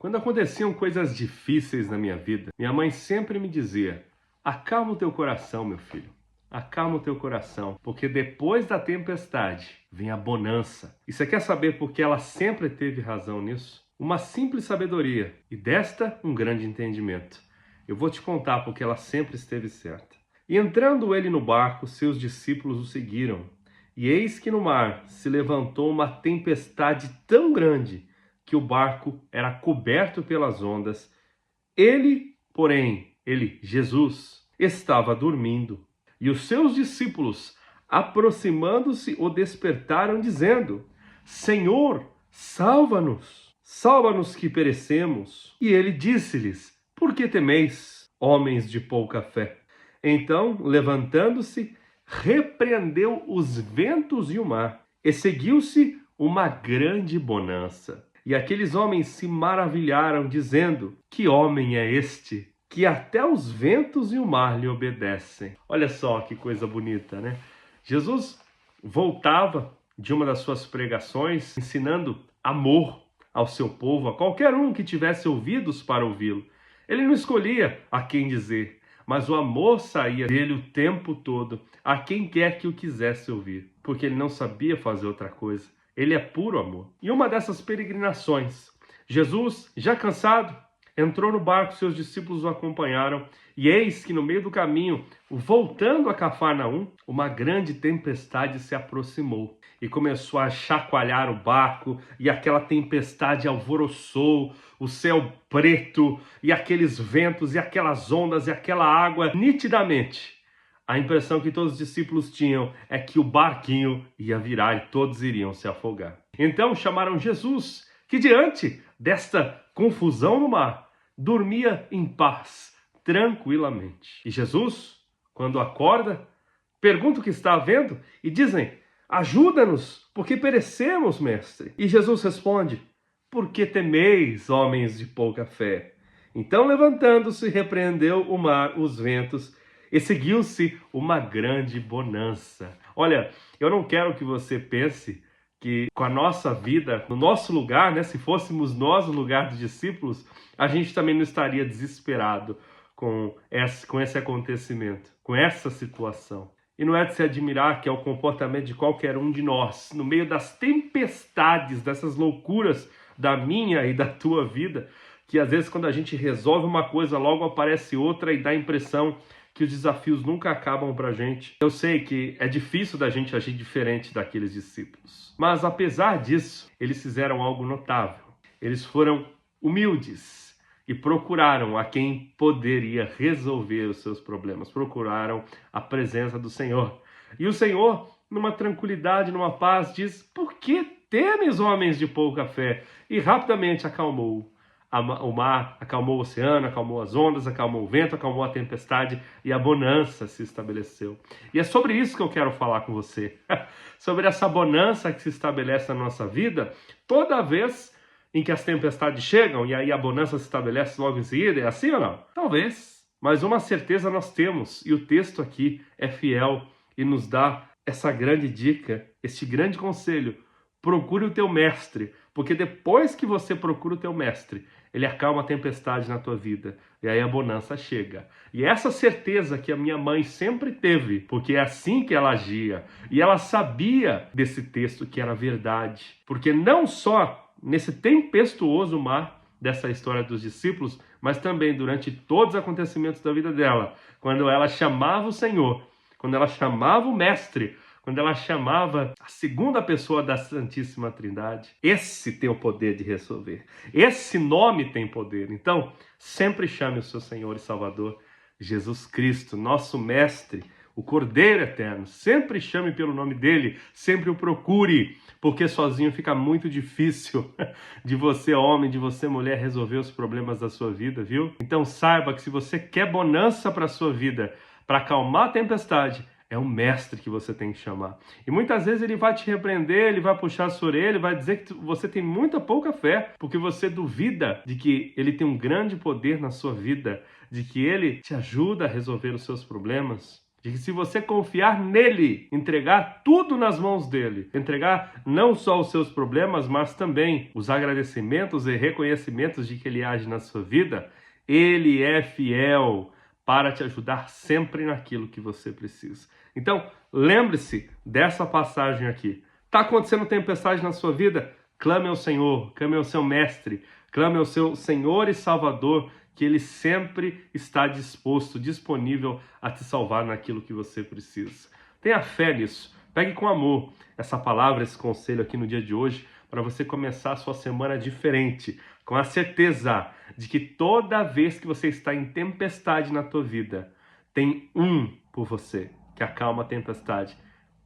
Quando aconteciam coisas difíceis na minha vida, minha mãe sempre me dizia: acalma o teu coração, meu filho. Acalma o teu coração, porque depois da tempestade vem a bonança. E você quer saber por que ela sempre teve razão nisso? Uma simples sabedoria e desta um grande entendimento. Eu vou te contar porque ela sempre esteve certa. E entrando ele no barco, seus discípulos o seguiram. E eis que no mar se levantou uma tempestade tão grande que o barco era coberto pelas ondas. Ele, porém, Jesus, estava dormindo. E os seus discípulos, aproximando-se, o despertaram, dizendo: Senhor, salva-nos! Salva-nos que perecemos. E ele disse-lhes: Por que temeis, homens de pouca fé? Então, levantando-se, repreendeu os ventos e o mar, e seguiu-se uma grande bonança. E aqueles homens se maravilharam, dizendo: Que homem é este, que até os ventos e o mar lhe obedecem? Olha só que coisa bonita, né? Jesus voltava de uma das suas pregações, ensinando amor ao seu povo, a qualquer um que tivesse ouvidos para ouvi-lo. Ele não escolhia a quem dizer, mas o amor saía dele o tempo todo, a quem quer que o quisesse ouvir, porque ele não sabia fazer outra coisa. Ele é puro amor. E uma dessas peregrinações, Jesus, já cansado, entrou no barco, seus discípulos o acompanharam, e eis que no meio do caminho, voltando a Cafarnaum, uma grande tempestade se aproximou e começou a chacoalhar o barco, e aquela tempestade alvoroçou o céu preto, e aqueles ventos, e aquelas ondas, e aquela água, nitidamente. A impressão que todos os discípulos tinham é que o barquinho ia virar e todos iriam se afogar. Então chamaram Jesus, que diante desta confusão no mar, dormia em paz, tranquilamente. E Jesus, quando acorda, pergunta o que está havendo e dizem: ajuda-nos, porque perecemos, mestre. E Jesus responde: por que temeis, homens de pouca fé? Então, levantando-se, repreendeu o mar, os ventos, e seguiu-se uma grande bonança. Olha, eu não quero que você pense que com a nossa vida, no nosso lugar, né, se fôssemos nós o lugar dos discípulos, a gente também não estaria desesperado com esse acontecimento, com essa situação. E não é de se admirar que é o comportamento de qualquer um de nós, no meio das tempestades, dessas loucuras da minha e da tua vida, que às vezes quando a gente resolve uma coisa, logo aparece outra e dá a impressão que os desafios nunca acabam pra gente. Eu sei que é difícil da gente agir diferente daqueles discípulos. Mas apesar disso, eles fizeram algo notável. Eles foram humildes e procuraram a quem poderia resolver os seus problemas. Procuraram a presença do Senhor. E o Senhor, numa tranquilidade, numa paz, diz: por que temes, homens de pouca fé? E rapidamente acalmou o mar, acalmou o oceano, acalmou as ondas, acalmou o vento, acalmou a tempestade e a bonança se estabeleceu. E é sobre isso que eu quero falar com você. Sobre essa bonança que se estabelece na nossa vida toda vez em que as tempestades chegam e aí a bonança se estabelece logo em seguida. É assim ou não? Talvez. Mas uma certeza nós temos, e o texto aqui é fiel e nos dá essa grande dica, este grande conselho: procure o teu mestre, porque depois que você procura o teu mestre, ele acalma a tempestade na tua vida, e aí a bonança chega. E essa certeza que a minha mãe sempre teve, porque é assim que ela agia, e ela sabia desse texto que era verdade, porque não só nesse tempestuoso mar dessa história dos discípulos, mas também durante todos os acontecimentos da vida dela, quando ela chamava o Senhor, quando ela chamava o mestre, quando ela chamava a segunda pessoa da Santíssima Trindade. Esse tem o poder de resolver. Esse nome tem poder. Então, sempre chame o seu Senhor e Salvador, Jesus Cristo, nosso Mestre, o Cordeiro Eterno. Sempre chame pelo nome dele, sempre o procure, porque sozinho fica muito difícil de você, homem, de você, mulher, resolver os problemas da sua vida, viu? Então saiba que se você quer bonança para a sua vida, para acalmar a tempestade, é o mestre que você tem que chamar. E muitas vezes ele vai te repreender, ele vai puxar a sua orelha, ele vai dizer que você tem muita pouca fé, porque você duvida de que ele tem um grande poder na sua vida, de que ele te ajuda a resolver os seus problemas. De que se você confiar nele, entregar tudo nas mãos dele, entregar não só os seus problemas, mas também os agradecimentos e reconhecimentos de que ele age na sua vida, ele é fiel para te ajudar sempre naquilo que você precisa. Então, lembre-se dessa passagem aqui. Está acontecendo tempestade na sua vida? Clame ao Senhor, clame ao seu mestre, clame ao seu Senhor e Salvador, que ele sempre está disposto, disponível a te salvar naquilo que você precisa. Tenha fé nisso. Pegue com amor essa palavra, esse conselho aqui no dia de hoje, para você começar a sua semana diferente, com a certeza de que toda vez que você está em tempestade na tua vida, tem um por você que acalma a tempestade.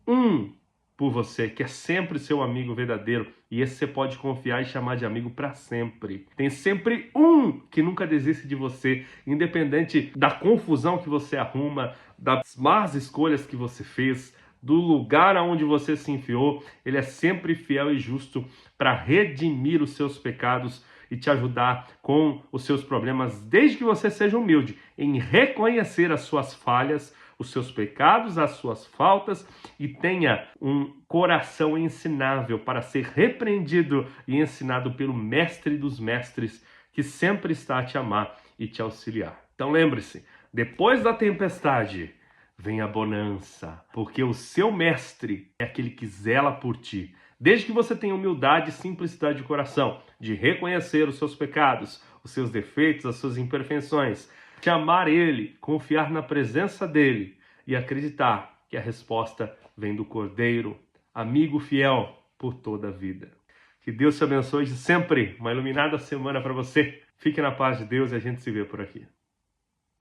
Um por você, que é sempre seu amigo verdadeiro, e esse você pode confiar e chamar de amigo para sempre. Tem sempre um que nunca desiste de você, independente da confusão que você arruma, das más escolhas que você fez, do lugar aonde você se enfiou. Ele é sempre fiel e justo para redimir os seus pecados e te ajudar com os seus problemas, desde que você seja humilde em reconhecer as suas falhas, os seus pecados, as suas faltas, e tenha um coração ensinável para ser repreendido e ensinado pelo mestre dos mestres, que sempre está a te amar e te auxiliar. Então lembre-se, depois da tempestade vem a bonança, porque o seu mestre é aquele que zela por ti. Desde que você tenha humildade e simplicidade de coração, de reconhecer os seus pecados, os seus defeitos, as suas imperfeições, te amar ele, confiar na presença dele e acreditar que a resposta vem do Cordeiro, amigo fiel por toda a vida. Que Deus te abençoe de sempre. Uma iluminada semana para você. Fique na paz de Deus e a gente se vê por aqui.